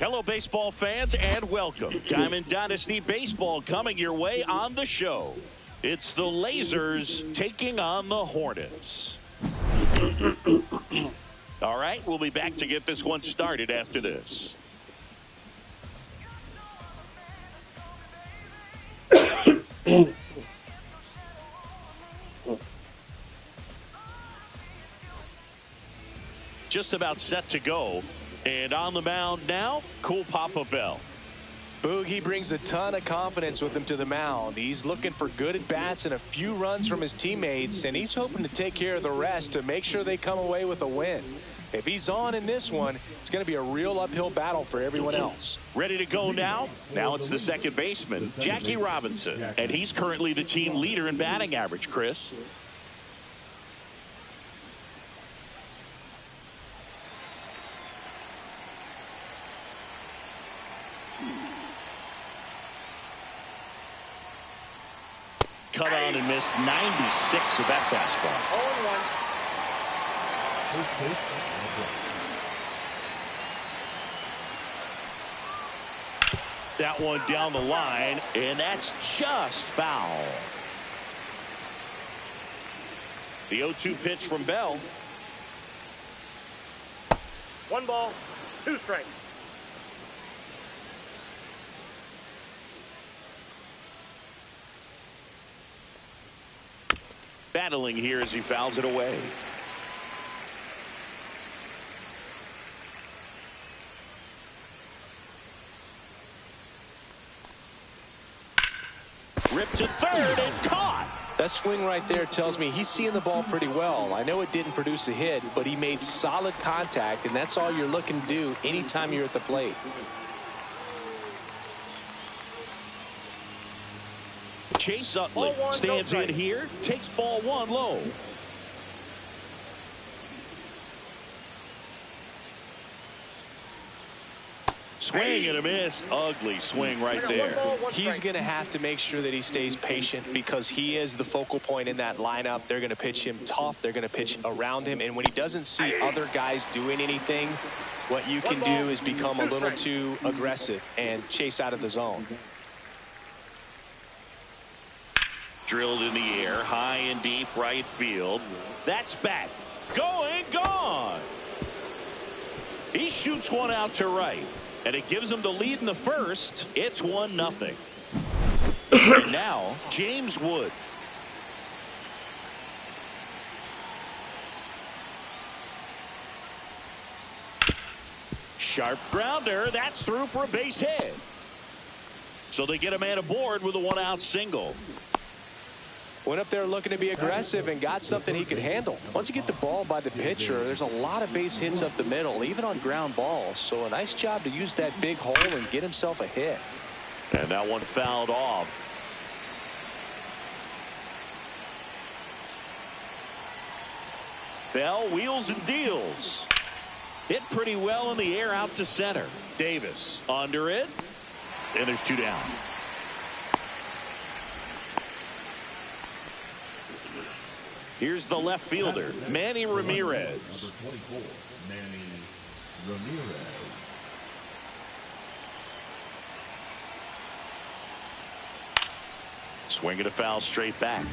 Hello, baseball fans, and welcome. Diamond Dynasty Baseball coming your way on the show. It's the Lasers taking on the Hornets. All right, we'll be back to get this one started after this. Just about set to go. And on the mound now, Cool Papa Bell. Boogie brings a ton of confidence with him to the mound. He's looking for good at-bats and a few runs from his teammates, and he's hoping to take care of the rest to make sure they come away with a win. If he's on in this one, it's going to be a real uphill battle for everyone else. Ready to go now? Now it's the second baseman, Jackie Robinson, and he's currently the team leader in batting average, Chris. Cut on and missed 96 with that fastball. 0-1. That one down the line, and that's just foul. The 0-2 pitch from Bell. 1 ball, 2 strikes. Battling here as he fouls it away. Ripped to third and caught. That swing right there tells me he's seeing the ball pretty well. I know it didn't produce a hit, but he made solid contact, and that's all you're looking to do anytime you're at the plate. Chase Utley stands in here, takes ball 1 low. Swing and a miss. Ugly swing right there. He's going to have to make sure that he stays patient because he is the focal point in that lineup. They're going to pitch him tough. They're going to pitch around him. And when he doesn't see other guys doing anything, what you can do is become a little too aggressive and chase out of the zone. Drilled in the air, high and deep right field. That's back. Going, gone. He shoots one out to right, and it gives him the lead in the first. It's 1-0. And now, James Wood. Sharp grounder. That's through for a base hit. So they get a man aboard with a 1-out single. Went up there looking to be aggressive and got something he could handle. Once you get the ball by the pitcher, there's a lot of base hits up the middle, even on ground balls. So a nice job to use that big hole and get himself a hit. And that one fouled off. Bell wheels and deals. Hit pretty well in the air out to center. Davis under it. And there's 2 down. Here's the left fielder, Manny Ramirez. Swinging a foul straight back.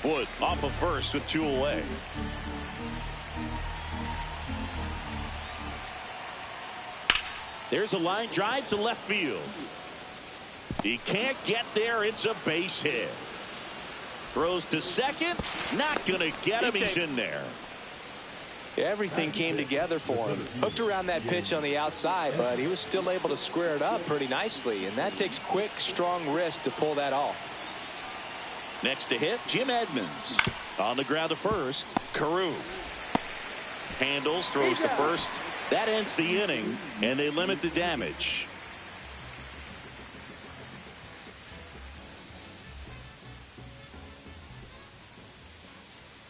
Wood off of first with 2 away. There's a line drive to left field. He can't get there. It's a base hit. Throws to second. Not going to get him. He's in there. Everything came together for him. Hooked around that pitch on the outside, but he was still able to square it up pretty nicely. And that takes quick, strong wrist to pull that off. Next to hit, Jim Edmonds. On the ground to first. Carew. Handles, throws to first. That ends the inning, and they limit the damage.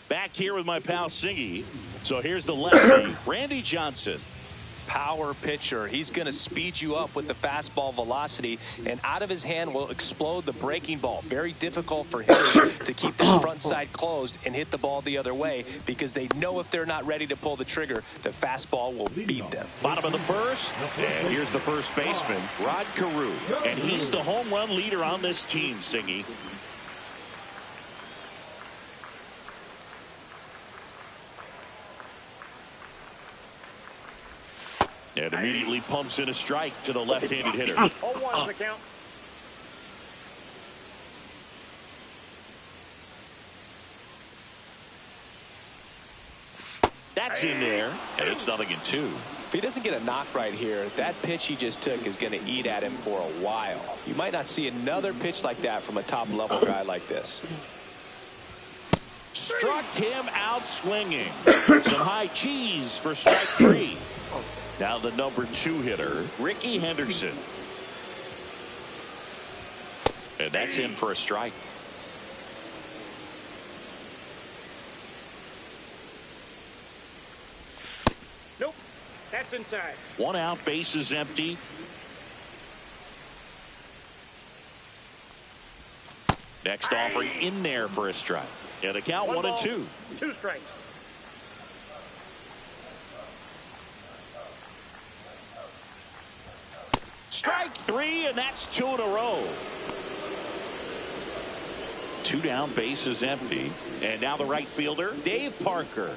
Back here with my pal Singy. So here's the lefty, Randy Johnson. power pitcher. He's going to speed you up with the fastball velocity, and out of his hand will explode the breaking ball. Very difficult for hitters to keep that front side closed and hit the ball the other way, because they know if they're not ready to pull the trigger, the fastball will beat them. Bottom of the first, and here's the first baseman, Rod Carew, and he's the home run leader on this team, Singy. And immediately pumps in a strike to the left-handed hitter. 0-1 is the count. That's in there, and it's 0-2. If he doesn't get a knock right here, that pitch he just took is going to eat at him for a while. You might not see another pitch like that from a top-level guy like this. Struck him out swinging. Some high cheese for strike 3. Now the number 2 hitter, Ricky Henderson. And that's in for a strike. Nope. That's inside. 1 out, bases empty. Next offering in there for a strike. And a count 1-2. 2 strikes. Strike 3, and that's 2 in a row. 2 down, bases empty. And now the right fielder, Dave Parker.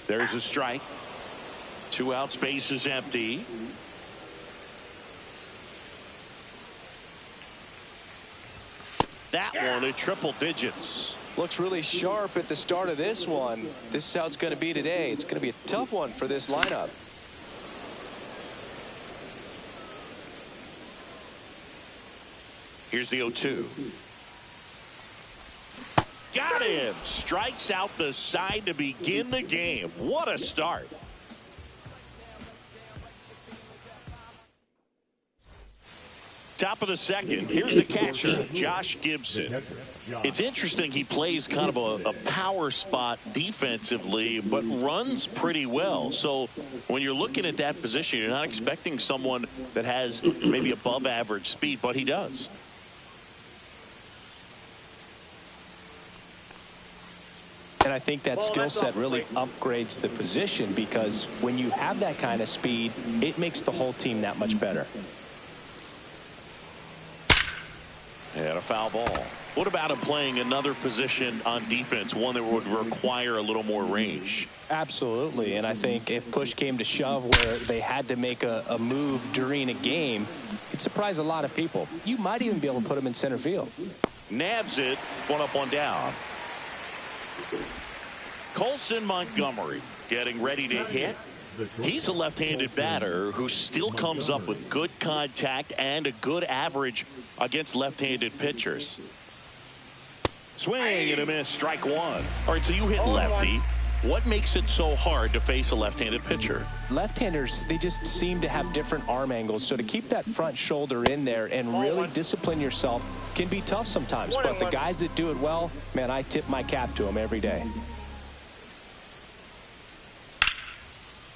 There's a strike. 2 outs, bases empty. That one at triple digits. Looks really sharp at the start of this one. This is how it's going to be today. It's going to be a tough one for this lineup. Here's the 0-2. Got him. Strikes out the side to begin the game. What a start. Top of the second. Here's the catcher, Josh Gibson. It's interesting, he plays kind of a power spot defensively, but runs pretty well. So when you're looking at that position, you're not expecting someone that has maybe above average speed, but he does. And I think that skill set really upgrades the position, because when you have that kind of speed, it makes the whole team that much better. And a foul ball. What about him playing another position on defense, one that would require a little more range? Absolutely. And I think if push came to shove where they had to make a move during a game, it'd surprise a lot of people. You might even be able to put him in center field. Nabs it. 1 up, 1 down. Colson Montgomery getting ready to hit. He's a left-handed batter who still comes up with good contact and a good average against left-handed pitchers. Swing and a miss, strike 1. All right, so you hit lefty. What makes it so hard to face a left-handed pitcher? Left-handers, they just seem to have different arm angles, so to keep that front shoulder in there and really discipline yourself can be tough sometimes. But the guys that do it well, man, I tip my cap to them every day.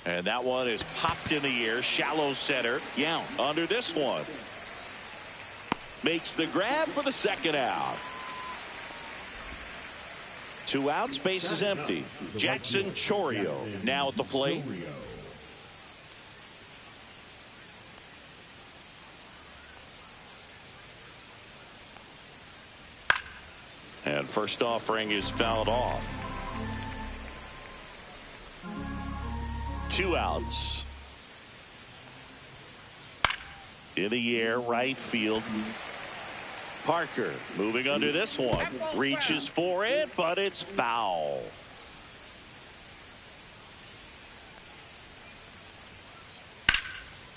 And that one is popped in the air, shallow center. Yount under this one. Makes the grab for the second out. 2 outs, base is empty. Jackson Chourio now at the plate. And first offering is fouled off. 2 outs. In the air, right field. Parker moving under this one. Reaches for it, but it's foul.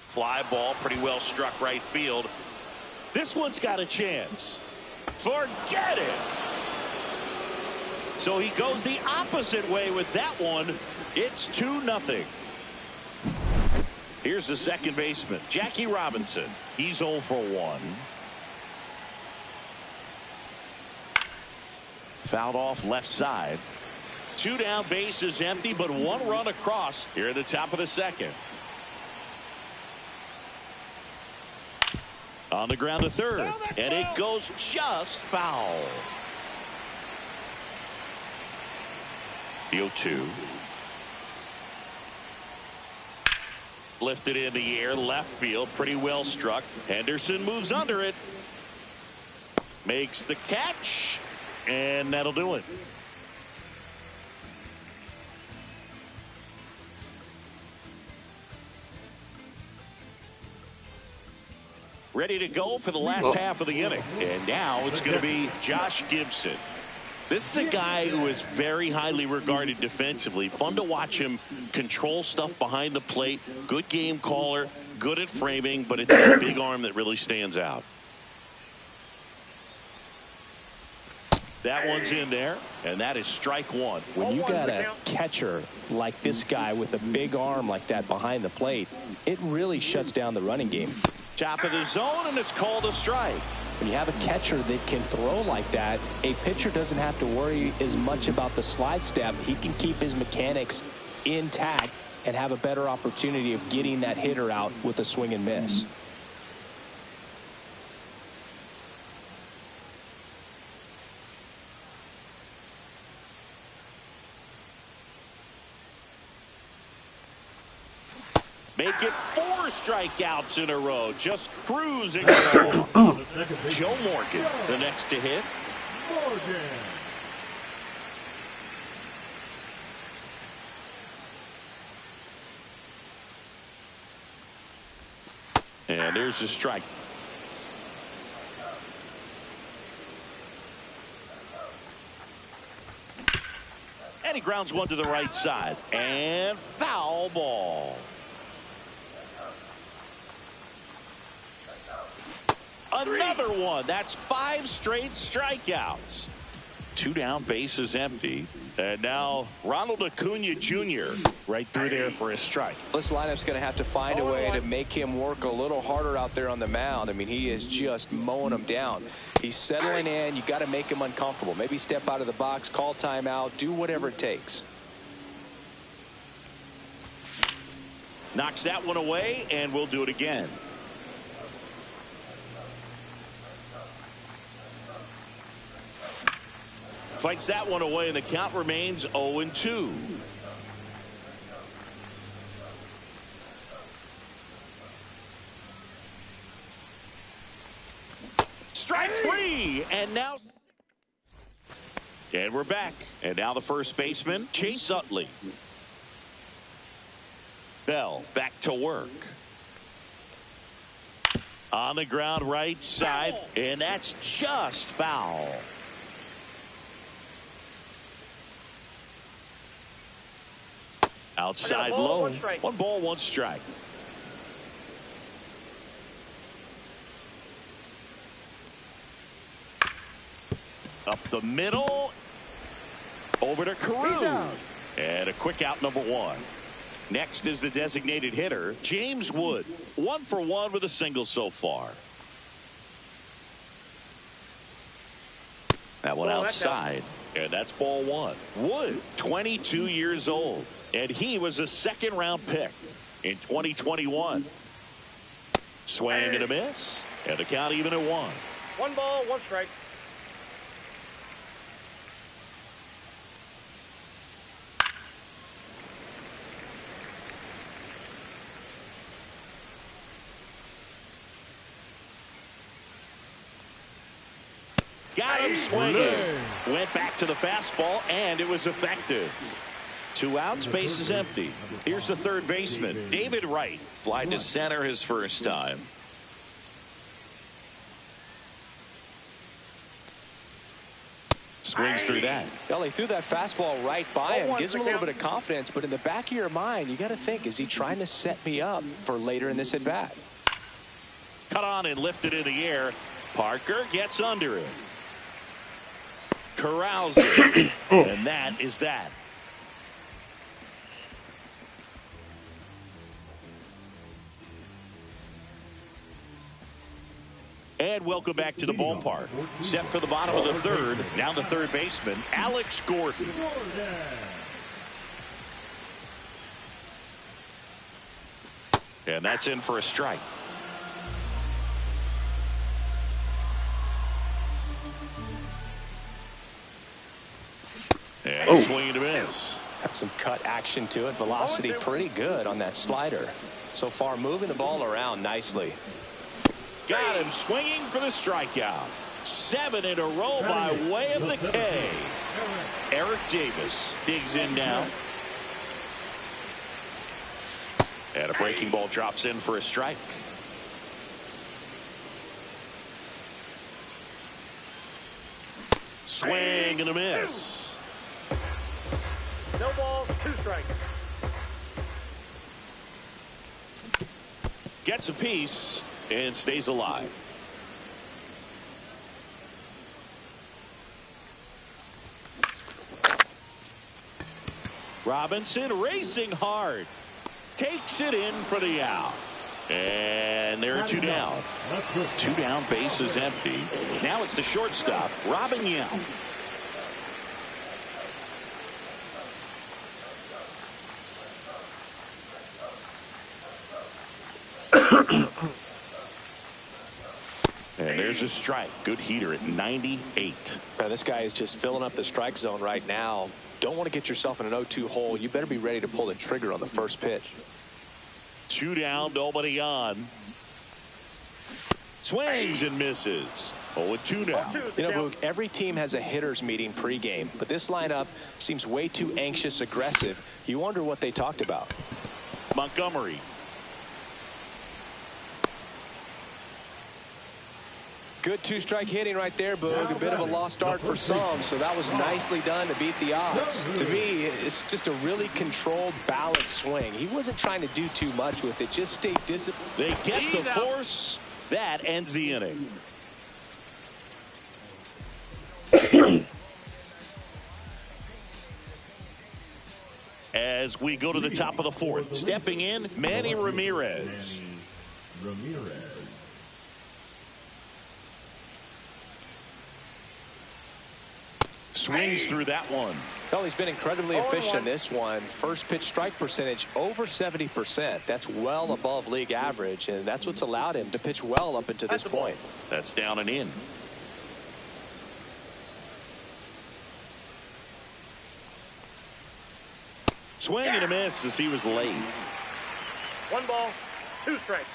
Fly ball, pretty well struck right field. This one's got a chance. Forget it. So he goes the opposite way with that one. It's 2-0. Here's the second baseman, Jackie Robinson. He's 0 for 1. Fouled off left side. 2 down, bases empty, but 1 run across here at the top of the second. On the ground to third, and it goes just foul. The 0-2. Lifted in the air, left field, pretty well struck. Henderson moves under it. Makes the catch, and that'll do it. Ready to go for the last half of the inning. And now it's going to be Josh Gibson. This is a guy who is very highly regarded defensively. Fun to watch him control stuff behind the plate. Good game caller, good at framing, but it's a big arm that really stands out. That one's in there, and that is strike 1. When you got a catcher like this guy with a big arm like that behind the plate, it really shuts down the running game. Top of the zone, and it's called a strike. When you have a catcher that can throw like that, a pitcher doesn't have to worry as much about the slide step. He can keep his mechanics intact and have a better opportunity of getting that hitter out with a swing and miss. Make it 4 strikeouts in a row. Just cruising along. Joe Morgan, the next to hit. And there's the strike. And he grounds one to the right side. And foul ball. Another one. That's 5 straight strikeouts. 2 down, bases empty. And now Ronald Acuna Jr. right through there for a strike. This lineup's going to have to find a way to make him work a little harder out there on the mound. I mean, he is just mowing them down. He's settling in. You got to make him uncomfortable. Maybe step out of the box, call timeout, do whatever it takes. Knocks that one away, and we'll do it again. Fights that one away, and the count remains 0-2. Strike 3, and now. And we're back. And now the first baseman, Chase Utley. Bell back to work. On the ground, right side, and that's just foul. Outside low. 1 ball, 1 strike. Up the middle. Over to Carew. And a quick out, number 1. Next is the designated hitter, James Wood. 1 for 1 with a single so far. That one outside. And that's ball 1. Wood, 22 years old. And he was a 2nd-round pick in 2021. Swing and a miss. And the count even at 1. 1 ball, 1 strike. Got him swinging. Went back to the fastball, and it was effective. 2 outs, bases empty. Here's the third baseman, David Wright. Flied to center his first time. Swings through that. Well, he threw that fastball right by him. Gives him a little bit of confidence, but in the back of your mind, you got to think, is he trying to set me up for later in this at bat? Cut on and lifted in the air. Parker gets under it. Corrals it. And that is that. And welcome back to the ballpark. Set for the bottom of the third. Now the third baseman, Alex Gordon. And that's in for a strike. And a swing and a miss. Got some cut action to it. Velocity pretty good on that slider. So far moving the ball around nicely. Got him swinging for the strikeout. 7 in a row by way of the K. Eric Davis digs in now. And a breaking ball drops in for a strike. Swing and a miss. No balls, 2 strikes. Gets a piece and stays alive. Robinson racing hard. Takes it in for the out. And there are 2 down. 2 down, base is empty. Now it's the shortstop, Robin Yount. And there's a strike. Good heater at 98. Now, this guy is just filling up the strike zone right now. Don't want to get yourself in an 0-2 hole. You better be ready to pull the trigger on the first pitch. 2 down, nobody on. Swings and misses. 0-2 now. You know, Boog, every team has a hitters meeting pregame, but this lineup seems way too anxious, aggressive. You wonder what they talked about. Montgomery. Good 2-strike hitting right there, Boog. A bit of a lost start for some, so that was nicely done to beat the odds. To me, it's just a really controlled, balanced swing. He wasn't trying to do too much with it. Just stay disciplined. They get the force. That ends the inning. As we go to the top of the fourth, stepping in, Manny Ramirez. Swings through that one. Well, he's been incredibly efficient in this one. First pitch strike percentage over 70%. That's well above league average, and that's what's allowed him to pitch well up until this point. That's down and in. Swing and a miss as he was late. 1 ball, 2 strikes.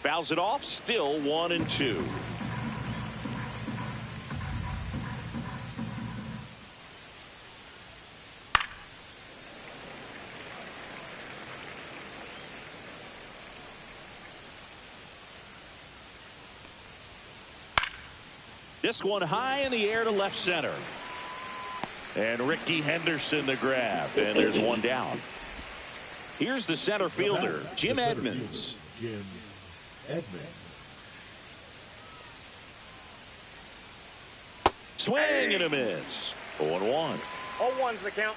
Fouls it off, still 1-2. This one high in the air to left center. And Ricky Henderson the grab. And there's 1 down. Here's the center fielder, Jim Edmonds. Swing and a miss. 0-1. 0-1's the count.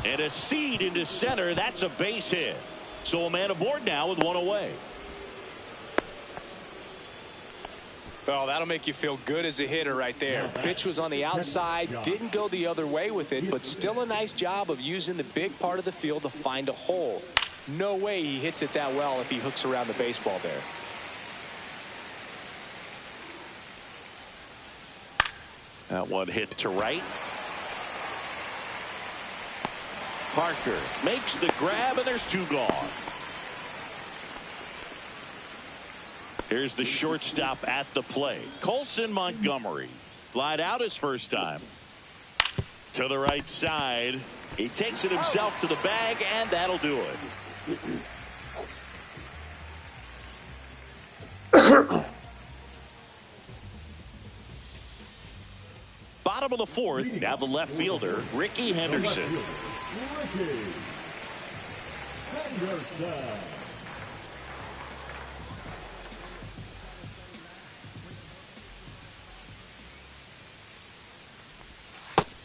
And a seed into center. That's a base hit. So a man aboard now with 1 away. Well, that'll make you feel good as a hitter right there. Pitch was on the outside, didn't go the other way with it, but still a nice job of using the big part of the field to find a hole. No way he hits it that well if he hooks around the baseball there. That one hit to right. Parker makes the grab, and there's 2 gone. Here's the shortstop at the plate. Colson Montgomery. Flied out his first time. To the right side. He takes it himself to the bag, and that'll do it. Bottom of the fourth. Now the left fielder, Ricky Henderson.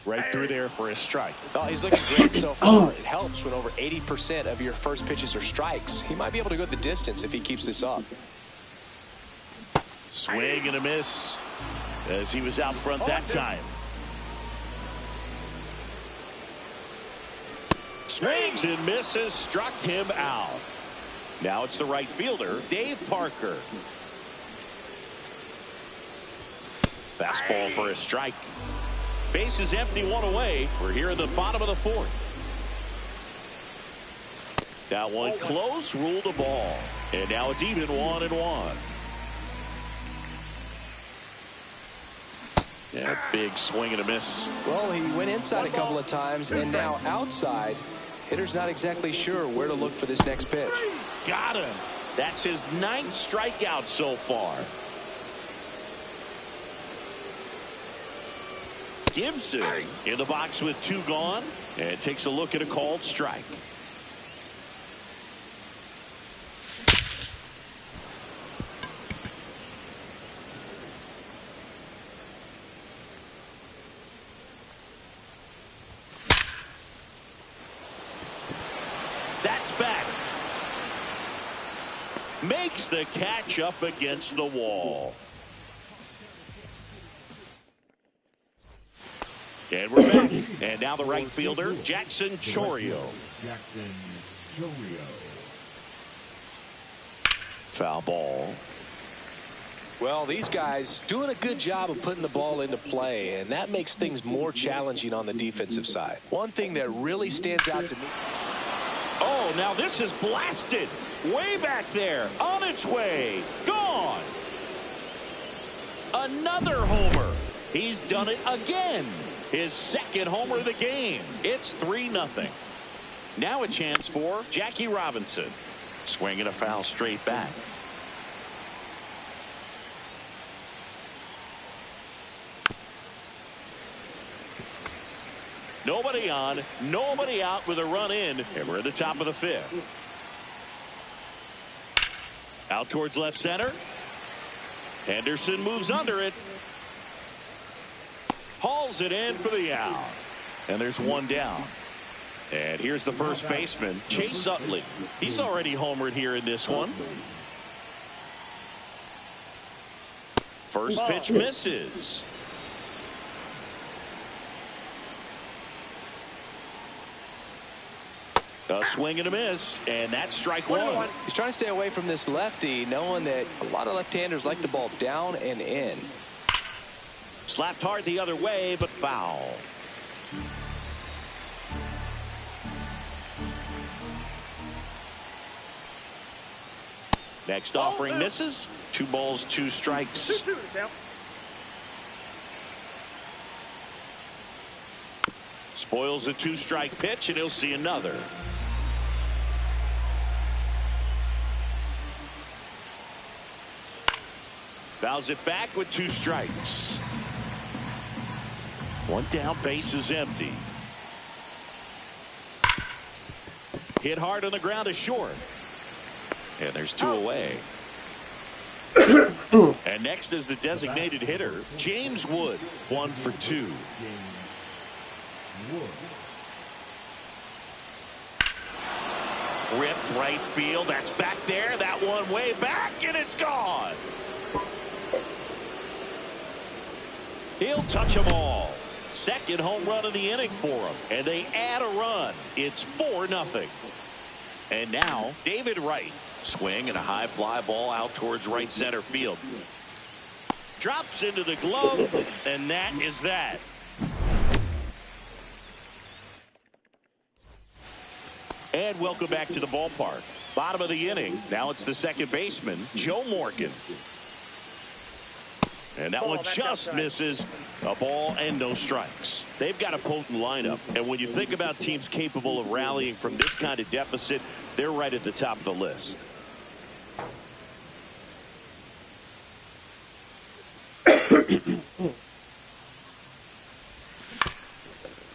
Right through there for a strike. Oh, he's looking great so far. It helps when over 80% of your first pitches are strikes. He might be able to go the distance if he keeps this up. Swing and a miss as he was out front that time. Swings and misses, struck him out. Now it's the right fielder, Dave Parker. Fastball for a strike. Base is empty, one away. We're here in the bottom of the fourth. That one close, ruled a ball. And now it's even 1-1. Yeah, big swing and a miss. Well, he went inside a couple of times, and now outside. Hitter's not exactly sure where to look for this next pitch. Got him. That's his 9th strikeout so far. Gibson in the box with 2 gone, and takes a look at a called strike. That's back. Makes the catch up against the wall. And we're back. And now the right fielder, Jackson Chourio. Foul ball. Well, these guys doing a good job of putting the ball into play, and that makes things more challenging on the defensive side. One thing that really stands out to me. Oh, now this is blasted. Way back there. On its way. Gone. Another homer. He's done it again. His 2nd homer of the game. It's 3-0. Now a chance for Jackie Robinson. Swinging a foul straight back. Nobody on, nobody out with a run in, and we're at the top of the 5th. Out towards left center. Henderson moves under it. Hauls it in for the out. And there's 1 down. And here's the first baseman, Chase Utley. He's already homered here in this one. First pitch misses. A swing and a miss, and that's strike 1. He's trying to stay away from this lefty, knowing that a lot of left-handers like the ball down and in. Slapped hard the other way, but foul. Next offering misses. 2 balls, 2 strikes. 2-2 count. Spoils a 2-strike pitch, and he'll see another. Fouls it back with 2 strikes. 1 down, base is empty. Hit hard on the ground is short. And there's 2 away. And next is the designated hitter, James Wood, 1 for 2. Ripped right field. That's back there. That one way back, and it's gone. He'll touch them all. 2nd home run of the inning for him. And they add a run. It's 4-0. And now, David Wright. Swing and a high fly ball out towards right center field. Drops into the glove, and that is that. And welcome back to the ballpark. Bottom of the inning. Now it's the 2nd baseman, Joe Morgan. And that one just misses. A ball and no strikes. They've got a potent lineup. And when you think about teams capable of rallying from this kind of deficit, they're right at the top of the list.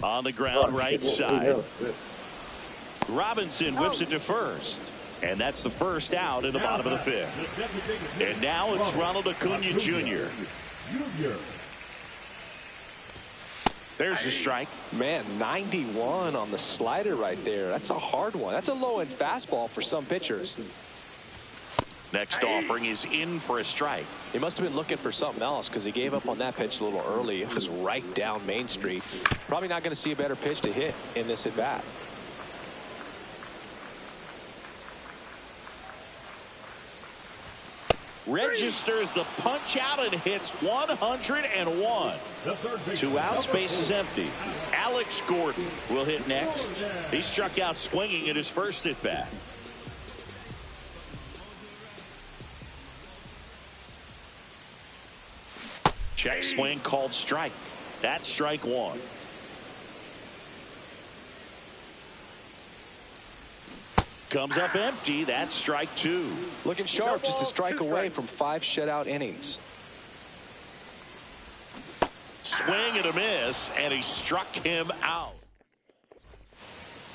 On the ground, right side. Robinson whips it to first. And that's the first out in the bottom of the 5th. And now it's Ronald Acuna Jr. There's the strike. Man, 91 on the slider right there. That's a hard one. That's a low-end fastball for some pitchers. Next offering is in for a strike. He must have been looking for something else because he gave up on that pitch a little early. It was right down Main Street. Probably not going to see a better pitch to hit in this at bat. Registers the punch out and hits 101. 2 outs, base is empty. Alex Gordon will hit next. He struck out swinging at his first at bat. Check swing called strike. That's strike 1. Comes up empty. That's strike 2. Looking sharp, just a strike away from 5 shutout innings. Swing and a miss, and he struck him out.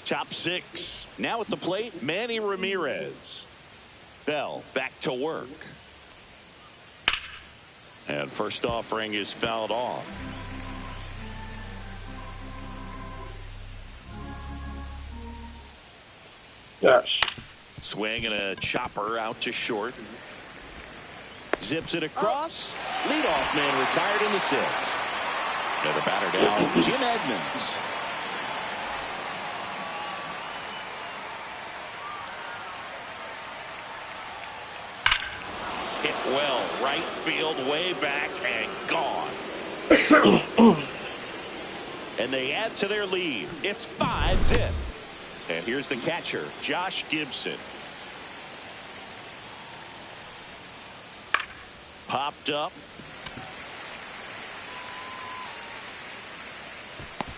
Top 6. Now at the plate, Manny Ramirez. Bell back to work. And first offering is fouled off. Yes. Swing and a chopper out to short. Zips it across. Leadoff man retired in the 6th. And the batter down, Jim Edmonds. Hit well, right field, way back, and gone. And they add to their lead. It's 5-zip. And here's the catcher, Josh Gibson. Popped up.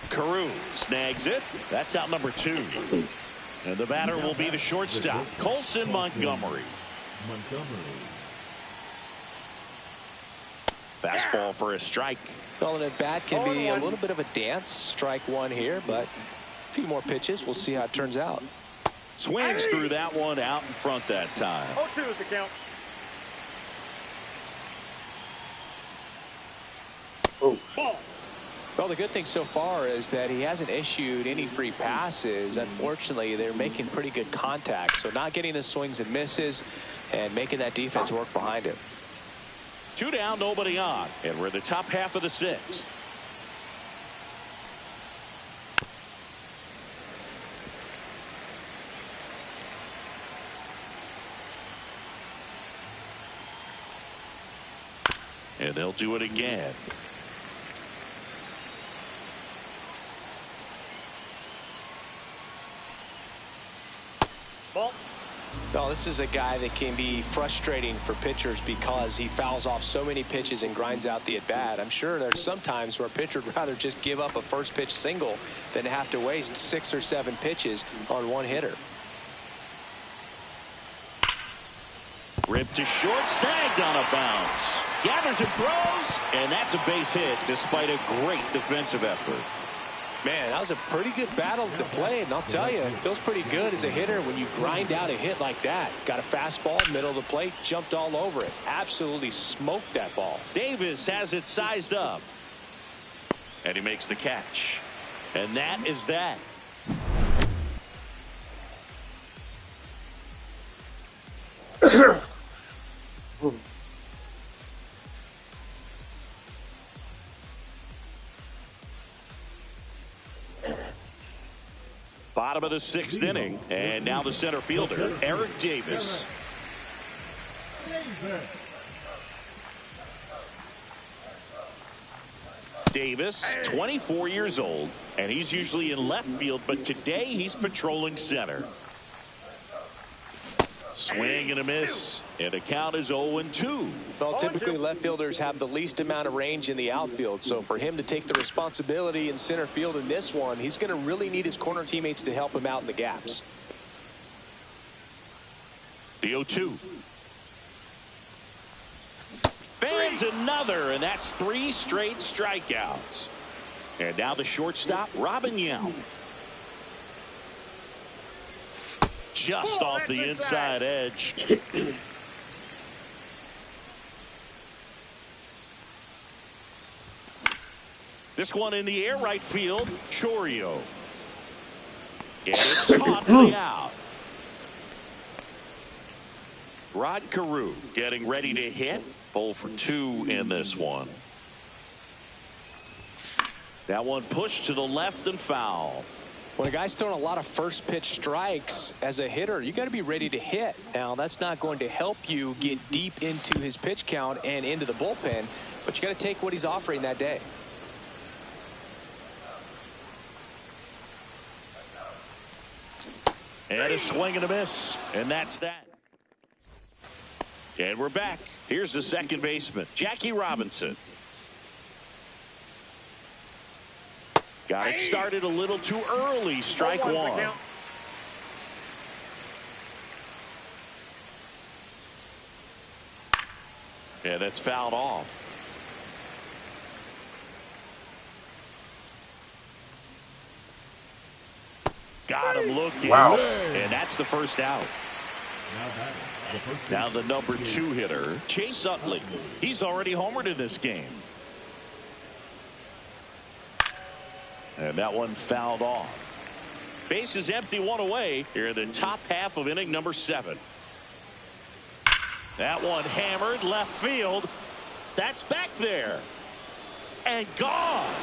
Carew snags it. That's out number 2. And the batter will be the shortstop, Colson Montgomery. Fastball for a strike. Well, an at bat can be a little bit of a dance. Strike 1 here, but a few more pitches. We'll see how it turns out. Swings through that one out in front that time. 0-2 is the count. Oh. Ball. Well, the good thing so far is that he hasn't issued any free passes. Unfortunately, they're making pretty good contact. So not getting the swings and misses and making that defense work behind him. 2 down, nobody on. And we're in the top half of the 6th. And they'll do it again. Ball. Well, this is a guy that can be frustrating for pitchers because he fouls off so many pitches and grinds out the at-bat. I'm sure there's some times where a pitcher would rather just give up a first pitch single than have to waste 6 or 7 pitches on one hitter. Ripped to short, snagged on a bounce. Gathers and throws, and that's a base hit despite a great defensive effort. Man, that was a pretty good battle to play, and I'll tell you, it feels pretty good as a hitter when you grind out a hit like that. Got a fastball, middle of the plate, jumped all over it. Absolutely smoked that ball. Davis has it sized up. And he makes the catch. And that is that. Bottom of the 6th inning, and now the center fielder, Eric Davis. Davis, 24 years old, and he's usually in left field, but today he's patrolling center. Swing and a miss, and the count is 0-2. Well, typically left fielders have the least amount of range in the outfield, so for him to take the responsibility in center field in this one, he's going to really need his corner teammates to help him out in the gaps. The 0-2. Fans another, and that's 3 straight strikeouts. And now the shortstop, Robin Yount. Just off the inside edge. This one in the air, right field, Chourio. And it's caught for the out. Rod Carew getting ready to hit. 0 for 2 in this one. That one pushed to the left and foul. When a guy's throwing a lot of first pitch strikes as a hitter, you got to be ready to hit. Now, that's not going to help you get deep into his pitch count and into the bullpen, but you got to take what he's offering that day. And a swing and a miss. And that's that. And we're back. Here's the second baseman, Jackie Robinson. Got it started a little too early. Strike one. And that's fouled off. Got him looking. Wow. And that's the first out. Now the number 2 hitter, Chase Utley. He's already homered in this game. And that one fouled off. Base is empty, 1 away here in the top half of inning number 7. That one hammered left field. That's back there. And gone.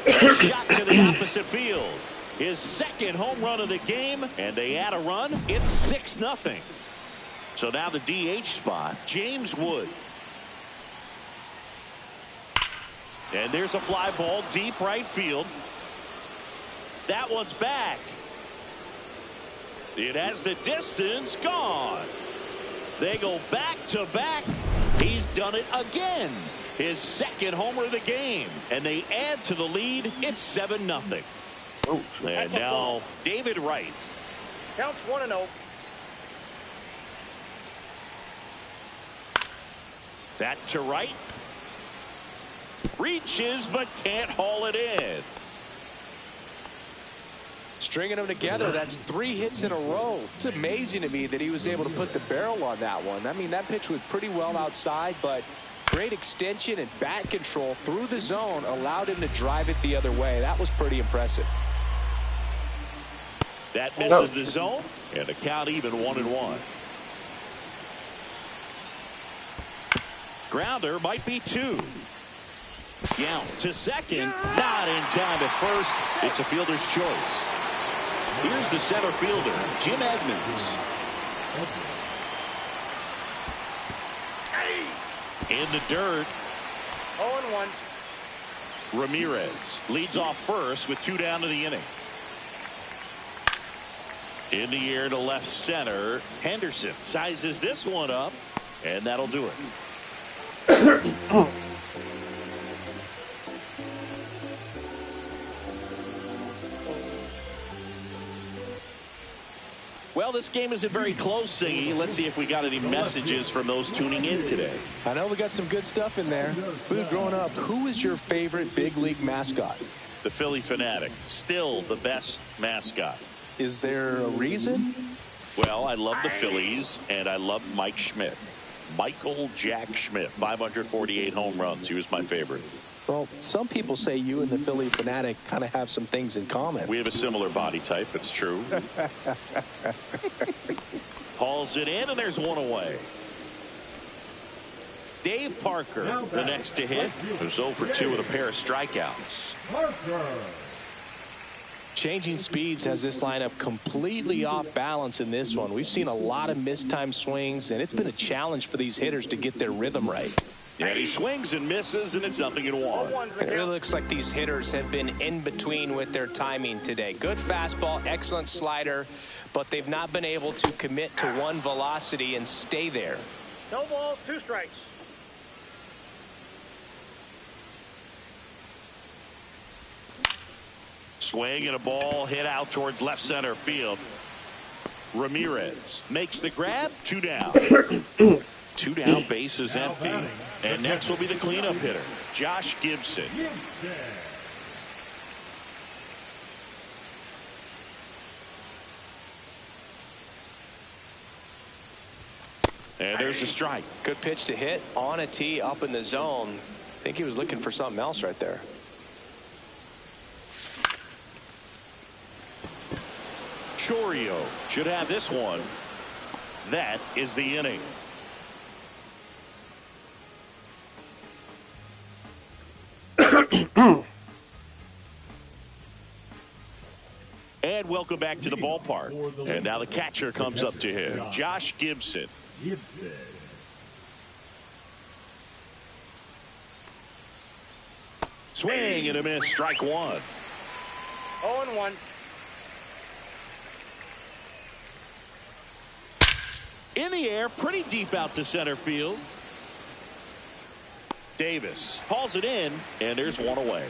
Shot to the opposite field. His second home run of the game, and they add a run. It's 6-0. So now the DH spot, James Wood. And there's a fly ball deep right field. That one's back. It has the distance, gone. They go back to back. He's done it again. His second homer of the game, and they add to the lead. It's 7-0. Oh, and now David Wright. Counts 1-0. That to right. Reaches but can't haul it in. Stringing them together, that's 3 hits in a row. It's amazing to me that he was able to put the barrel on that one. I mean, that pitch was pretty well outside, but great extension and bat control through the zone allowed him to drive it the other way. That was pretty impressive. That misses the zone, and the count even 1-1. Grounder might be 2. Yount to second, not in time at first. It's a fielder's choice. Here's the center fielder, Jim Edmonds. In the dirt. 0-1. Ramirez leads off first with 2 down to the inning. In the air to left center. Henderson sizes this one up, and that'll do it. Well, this game isn't very close, Singy. Let's see if we got any messages from those tuning in today. I know we got some good stuff in there. Boo, growing up, who is your favorite big league mascot? The Philly Fanatic, still the best mascot. Is there a reason? Well, I love the Phillies, and I love Mike Schmidt. Michael Jack Schmidt, 548 home runs. He was my favorite. Well, some people say you and the Philly Fanatic kind of have some things in common. We have a similar body type. It's true. Hauls it in, and there's 1 away. Dave Parker, the next to hit, who's 0 for 2 with a pair of strikeouts. Changing speeds has this lineup completely off balance in this one. We've seen a lot of mistimed swings, and it's been a challenge for these hitters to get their rhythm right. Yeah, he swings and misses, and it's 0-1. It really looks like these hitters have been in between with their timing today. Good fastball, excellent slider, but they've not been able to commit to one velocity and stay there. No balls, 2 strikes. Swing and a ball hit out towards left center field. Ramirez makes the grab. 2 down. 2 down, base is empty. And next will be the cleanup hitter, Josh Gibson. And there's a strike. Good pitch to hit on a tee up in the zone. think he was looking for something else right there. Chourio should have this one. That is the inning. And welcome back to the ballpark. And now the catcher comes up to him, Josh Gibson. Swing and a miss, strike one. 0-1. In the air, pretty deep out to center field. Davis hauls it in, and there's one away.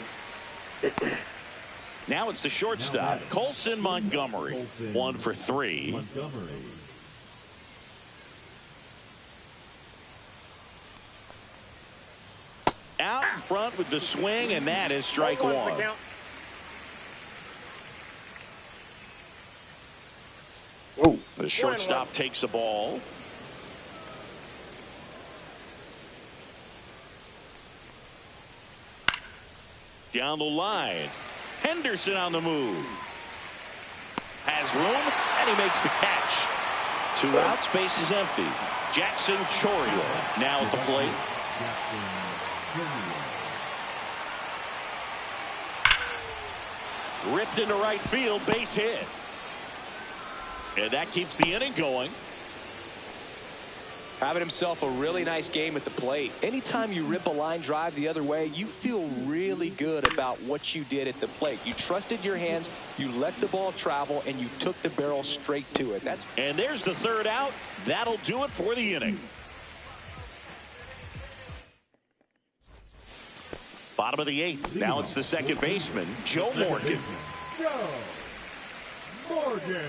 Now it's the shortstop, Colson Montgomery. 1 for 3. Out in front with the swing, and that is strike one. Oh, The shortstop takes the ball. Down the line. Henderson on the move. Has room, and he makes the catch. 2 outs, base is empty. Jackson Chourio now at the plate. Ripped into right field, base hit. And that keeps the inning going. Having himself a really nice game at the plate. Anytime you rip a line drive the other way, you feel really good about what you did at the plate. You trusted your hands, you let the ball travel, and you took the barrel straight to it. And there's the 3rd out. That'll do it for the inning. Bottom of the 8th. Now it's the second baseman, Joe Morgan. Joe Morgan.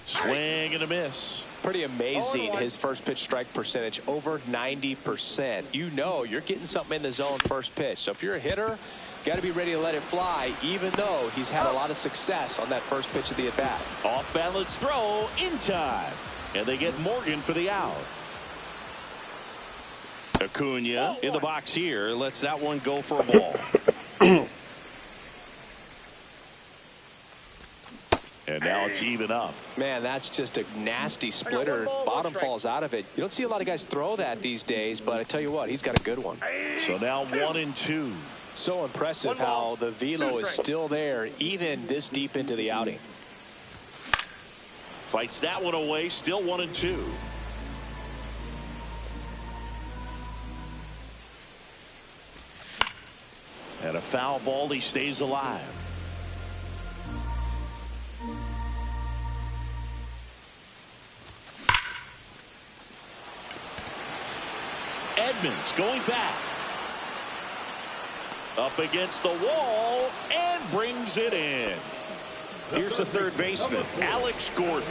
Swing and a miss. Pretty amazing, his first pitch strike percentage, over 90%. You know you're getting something in the zone first pitch. So if you're a hitter, got to be ready to let it fly, even though he's had a lot of success on that first pitch of the at-bat. Off balance throw in time. And they get Morgan for the out. Acuna in the box here. Lets that one go for a ball. And now it's even up. Man, that's just a nasty splitter. Bottom falls out of it. You don't see a lot of guys throw that these days, but I tell you what, he's got a good one. So now 1-2. So impressive how the velo is still there, even this deep into the outing. Fights that one away, still 1-2. And a foul ball, he stays alive. Edmonds going back. Up against the wall and brings it in. Here's the third baseman, Alex Gordon.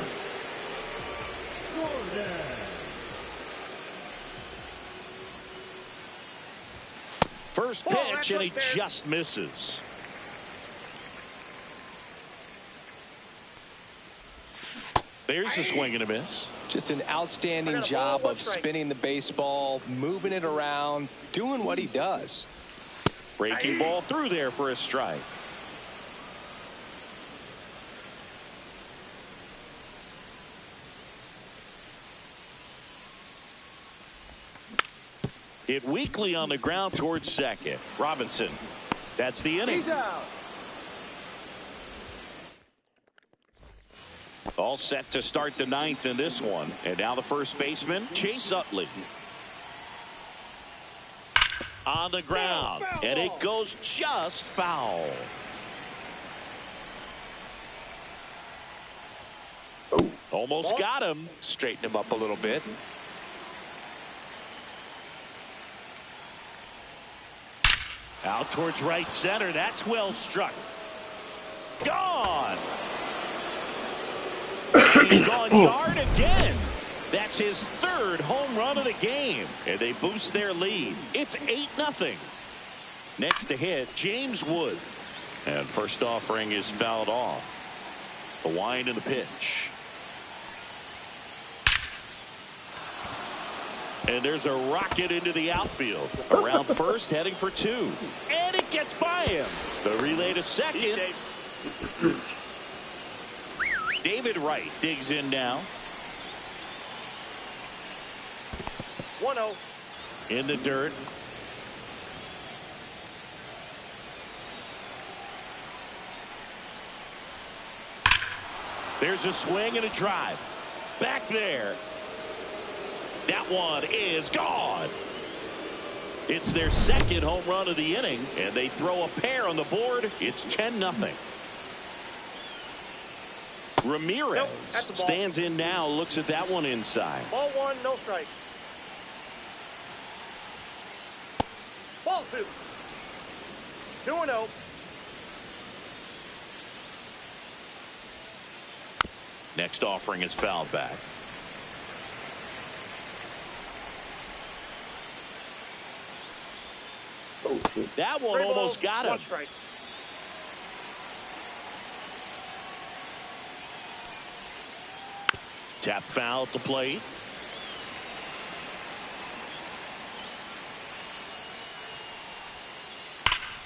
First pitch, and he just misses. There's the swing and a miss. Just an outstanding job of spinning the baseball, moving it around, doing what he does. Breaking ball through there for a strike. Hit weakly on the ground towards second. Robinson. That's the inning. He's out. All set to start the ninth in this one. And now the first baseman, Chase Utley. On the ground. And it goes just foul. Almost got him. Straighten him up a little bit. Out towards right center. That's well struck. Gone. He's gone yard again. That's his third home run of the game. And they boost their lead. It's 8-0. Next to hit, James Wood. And first offering is fouled off. The wind and the pitch. And there's a rocket into the outfield. Around first, heading for 2. And it gets by him. The relay to second. David Wright digs in now. 1-0. In the dirt. There's a swing and a drive. Back there. That one is gone. It's their second home run of the inning, and they throw a pair on the board. It's 10-0. Ramirez stands in now, looks at that one inside. Ball 1, no strike. Ball 2. 2-0. Next offering is fouled back. Oh, shit. That one almost got him. 1 strike. Tap foul at the plate.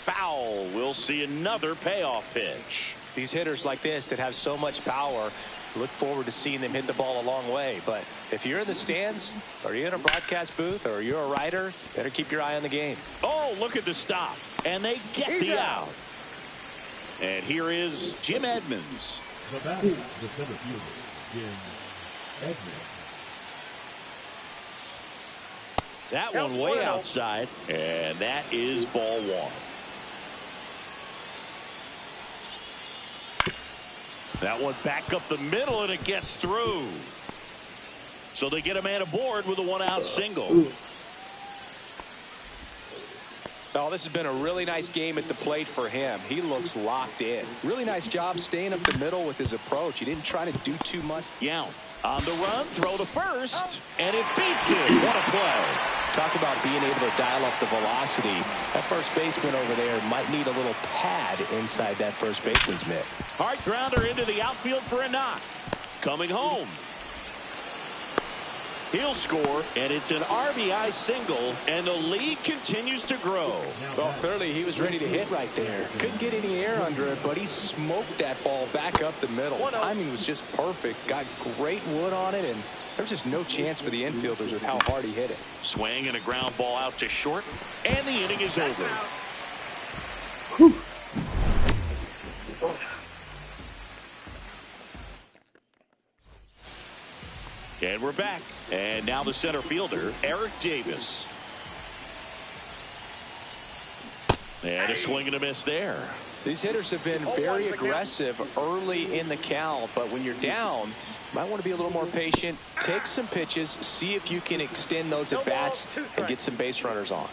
Foul. We'll see another payoff pitch. These hitters like this that have so much power, look forward to seeing them hit the ball a long way. But if you're in the stands, or you're in a broadcast booth, or you're a writer, better keep your eye on the game. Oh, look at the stop. And they get the out. And here is Jim Edmonds. The batter, the center fielder, Jim Edmonds. That one way outside, and that is ball 1. That one back up the middle, and it gets through. So they get a man aboard with a 1-out single. Oh, this has been a really nice game at the plate for him. He looks locked in. Really nice job staying up the middle with his approach. He didn't try to do too much. Yount on the run, throw to first, and it beats it. What a play. Talk about being able to dial up the velocity. That first baseman over there might need a little pad inside that first baseman's mitt. Hard grounder into the outfield for a knock. Coming home. He'll score, and it's an RBI single, and the lead continues to grow. Well, clearly he was ready to hit right there. Couldn't get any air under it, but he smoked that ball back up the middle. Timing was just perfect. Got great wood on it, and there's just no chance for the infielders with how hard he hit it. Swing and a ground ball out to short, and the inning is over. Whew. And we're back. And now the center fielder, Eric Davis. And a swing and a miss there. These hitters have been very aggressive early in the count, but when you're down, you might want to be a little more patient. Take some pitches, see if you can extend those at bats and get some base runners on.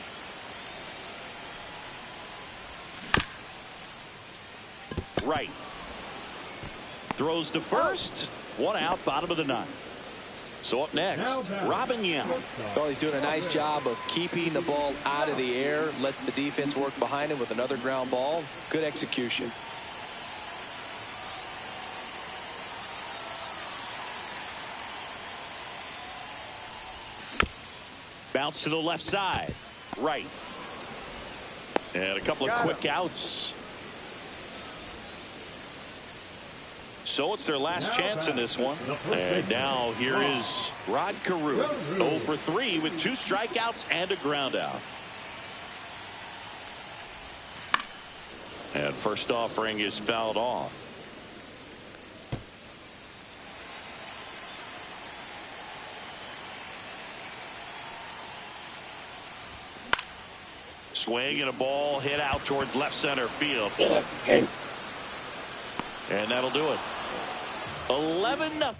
Right. Throws to first. 1 out, bottom of the 9th. So up next, Robin Yount. Well, he's doing a nice job of keeping the ball out of the air. Lets the defense work behind him with another ground ball. Good execution. Bounce to the left side. Right. And a couple of quick outs. So it's their last chance in this one. And now here is Rod Carew. 0 for 3 with 2 strikeouts and a ground out. And first offering is fouled off. Swing and a ball hit out towards left center field. And that'll do it. 11-0.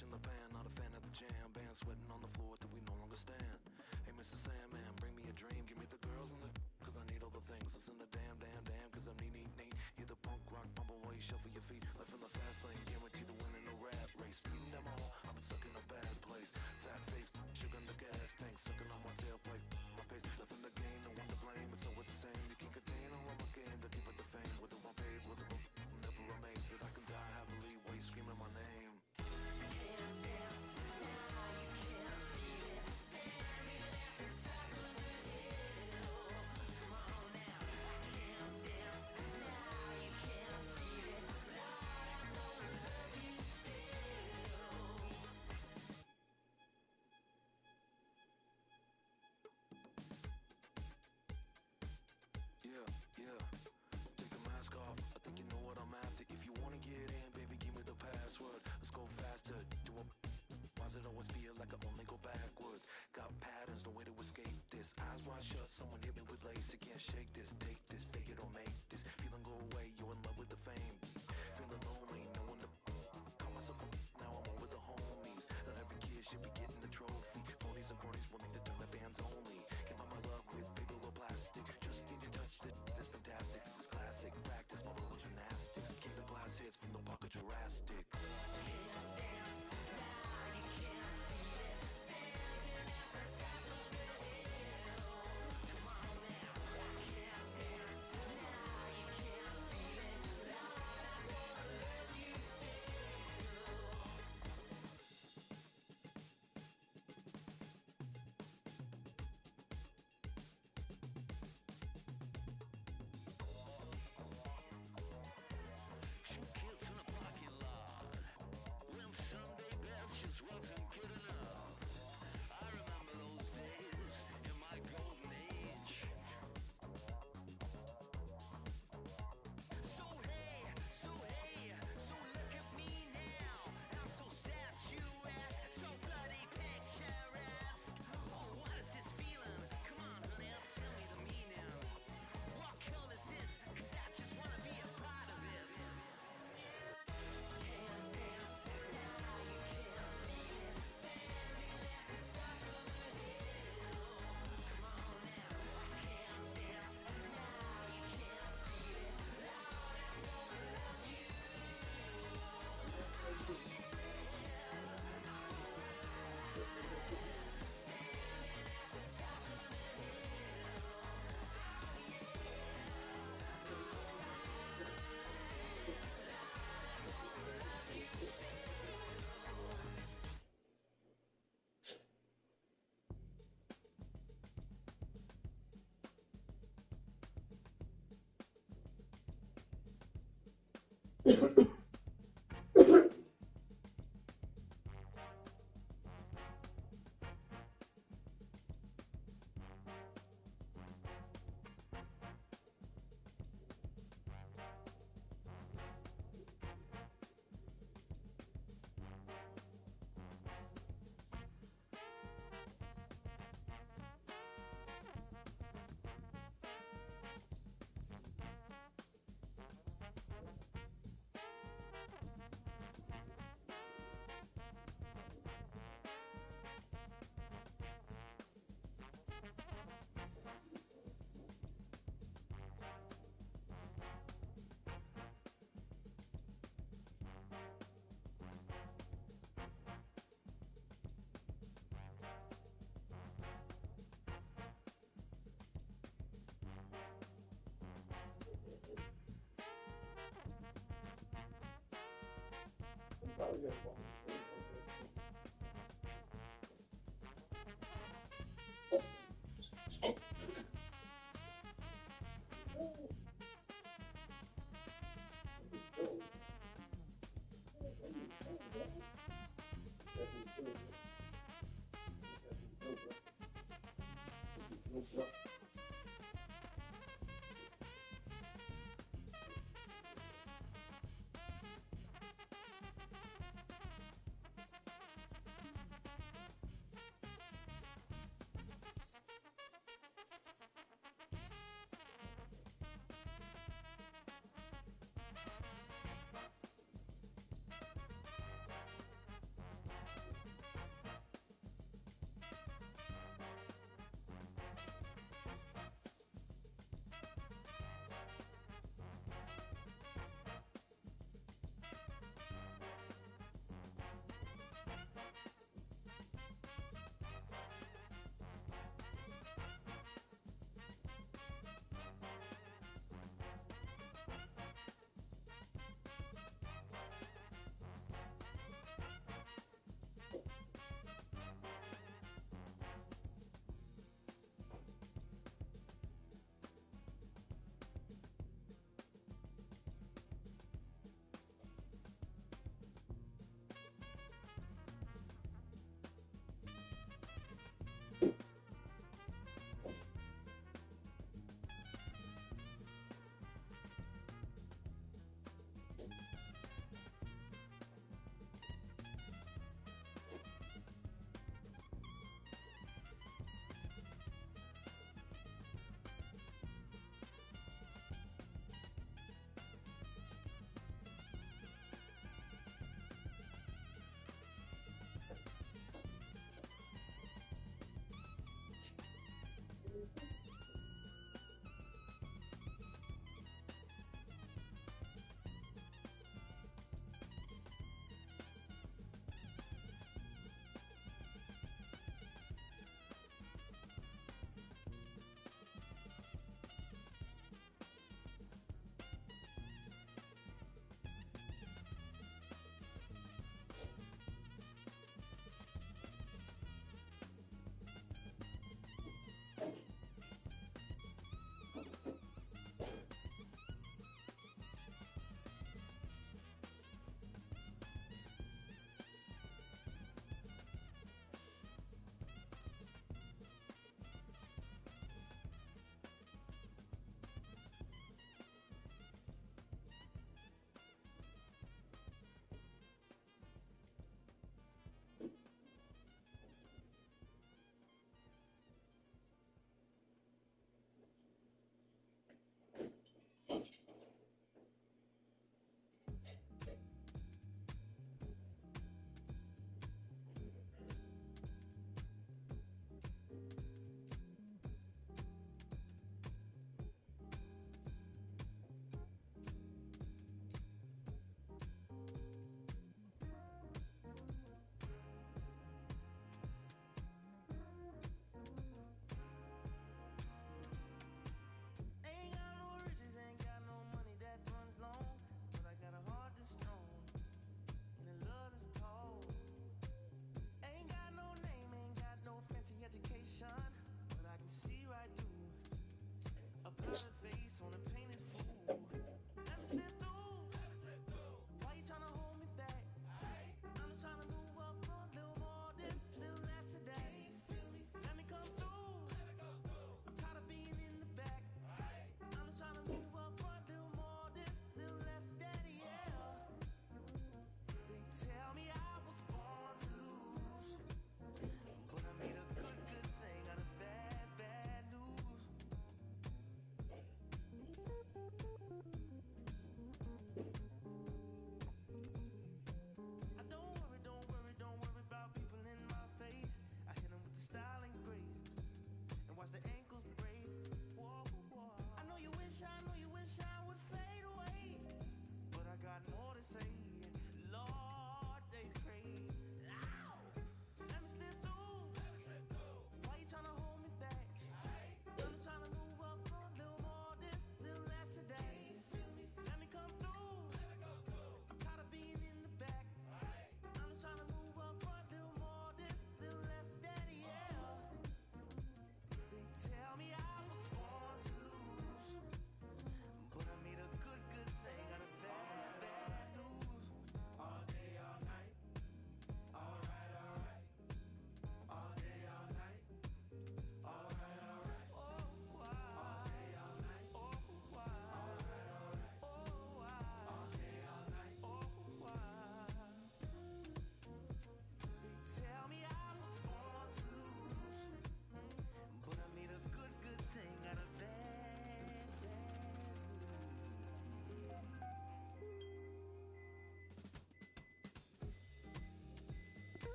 flash in the pan, not a fan of the jam. Band sweating on the floor till we no longer stand. Hey, Mr. Sandman, bring me a dream. Give me the girls and the cause I need all the things. Listen to damn, cause I'm neat. Hear the punk rock bumble while you shuffle your feet. Life in the fast lane, guarantee to win in the rat race. Beating them all, I've been stuck in a bad place. Fat face, sugar in the gas tank, sucking on my tailpipe. My pace, left in the game, no one to blame. It's always the same. You can't contain or I'm a game to keep it the fame. Whether I'm paid, whether I'm never amazed that I can die happily while you screaming my name. Yeah, take the mask off, I think you know what I'm after. If you wanna get in, baby, give me the password. Let's go faster, why does it always feel like I only go backwards? Got patterns, no way to escape this. Eyes wide shut, someone hit me with lace. I can't shake this, take this, fake it or make this. Feeling go away, you're in love with the fame. Feeling lonely, no one to call myself a now I'm over the homies. Not every kid should be getting a trophy. Ponies and cronies willing to turn the fans only. Give out my love with paper or plastic. Just need to touch it, it's fantastic. It's classic, practice my little gymnastics. Keep the blast hits from the pocket Jurassic.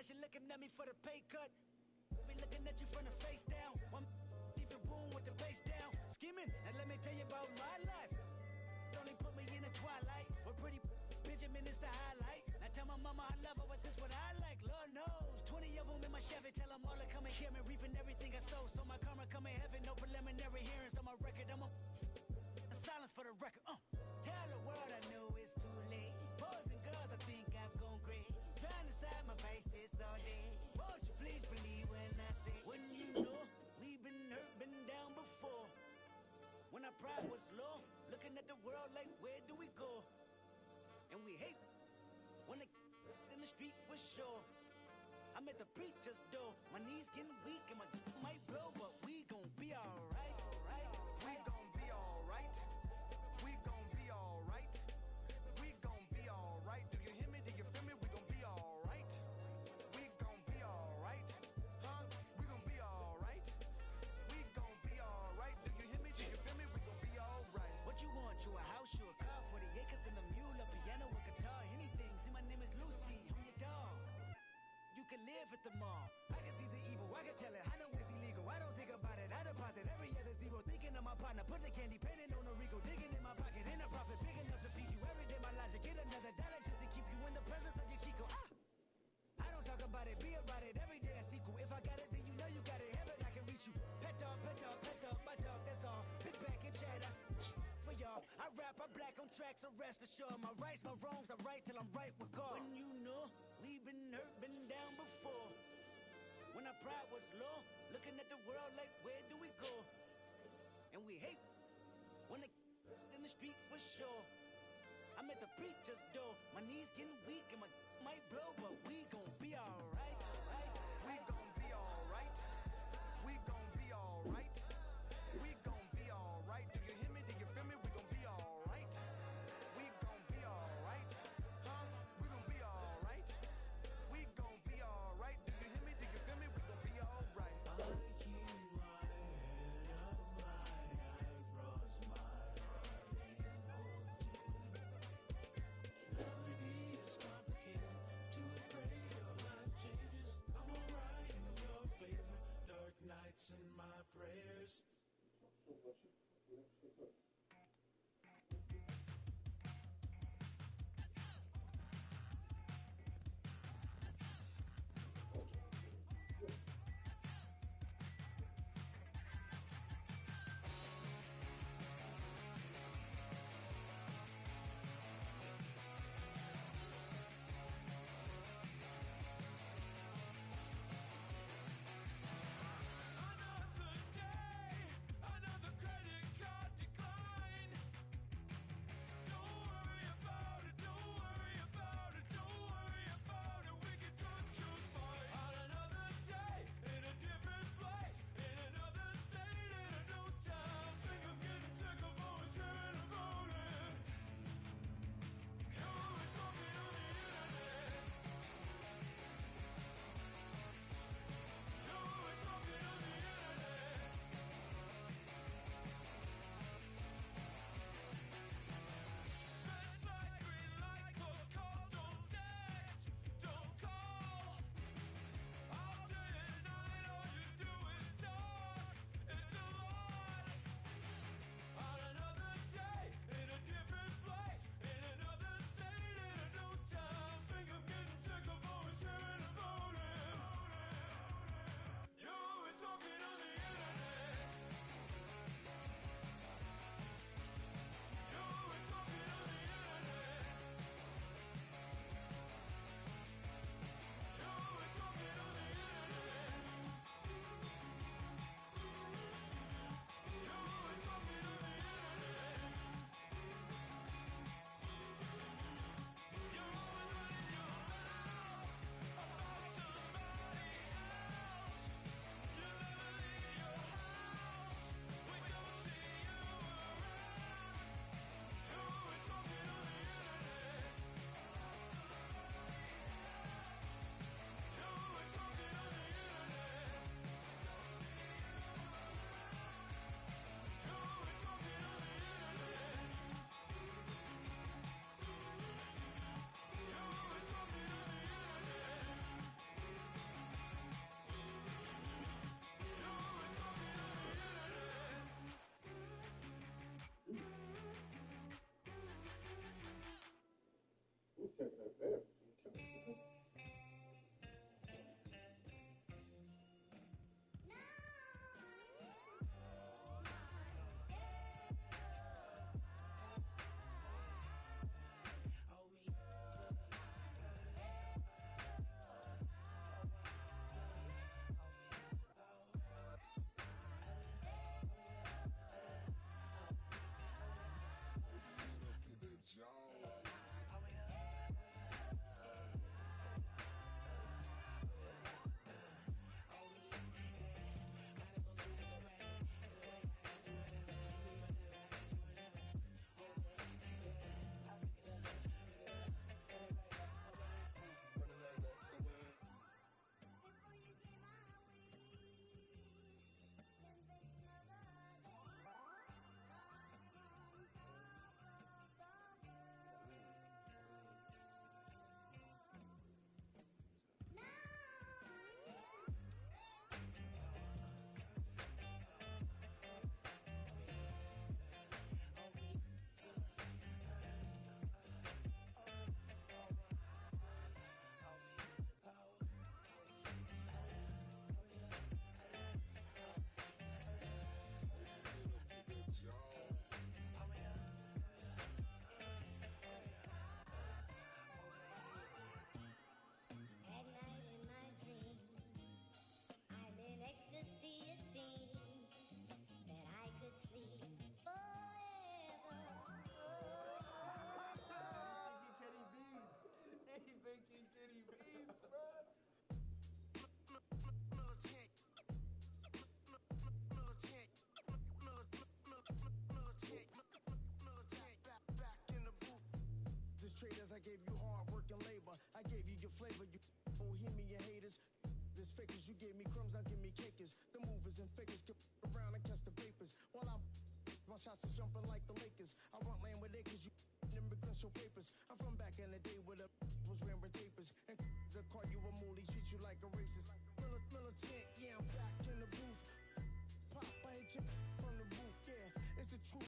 now she looking at me for the pay cut. Be looking at you from the face down. One even room with the face down. Skimming, and let me tell you about my life. Only put me in the twilight. But pretty Benjamin is the highlight. Now tell my mama I love her, but this what I like. Lord knows, 20 of them in my Chevy. Tell them all to come and hear me, reaping everything I sow. So my karma come in heaven, no preliminary hearings on my record. I'm a silence for the record. Tell the world I know it's too late. Boys and girls, I think I've gone crazy. Trying to side my face this all day. Won't you please believe when I say, when you know we've been hurt, been down before. When our pride was low, looking at the world like, where do we go? And we hate when they in the street for sure. I'm at the preacher's door. My knees getting weak and my might blow, but we gon' be alright. We gon' be alright. We gon' be alright. We gon' be alright. Do you hear me? Do you feel me? We gon' be alright. We gon' be alright. Huh? We gon' be alright. We gon' be alright. Do you hear me? Do you feel me? We gon' be alright. What you want? You a house, you a car, 40 acres and a mule, a piano, a guitar, anything. See, my name is Lucy, I'm your dog. You can live at the mall. I can see the evil, I can tell it. I know it's illegal. I don't think about it. I deposit every other zero. Thinking of my partner, put the candy painting on a Rico. Digging in my pocket, in a profit big enough to feed you every day. My logic, get another dollar just to keep you in the presence of your Chico. I don't talk about it, be about it. Every day a sequel. If I got it, then you know you got it. Heaven, I can reach you. Pet dog, my dog, that's all. Big back and cheddar. For y'all, I rap, I black on tracks, so rest assured. My rights, my wrongs, I right till I'm right with God. When you know we've been hurt, been down before. When our pride was low, looking at the world like, where do we go? And we hate when they in the street for sure. I'm at the preacher's door. My knees getting weak and my might blow, but we gon' be alright. We gon' be alright. We gon' be alright. We gon' be alright. Do you hear me? Do you feel me? We gon' be alright. We gon' be alright. Huh? We gon' be alright. We gon' be alright. Do you hear me? Do you feel me? We gon' be alright. I keep my head up high. I cross my heart and hold you. Gravity is coming. gave you hard work and labor. I gave you your flavor, you bohemian haters. This fakers, you gave me crumbs, now give me cakers. The movers and fakers get around and catch the vapors. While I'm my shots is jumping like the Lakers. I want land with acres, you immigrants show papers. I'm from back in the day where the was wearing tapers. And they call you a moolie, treat you like a racist.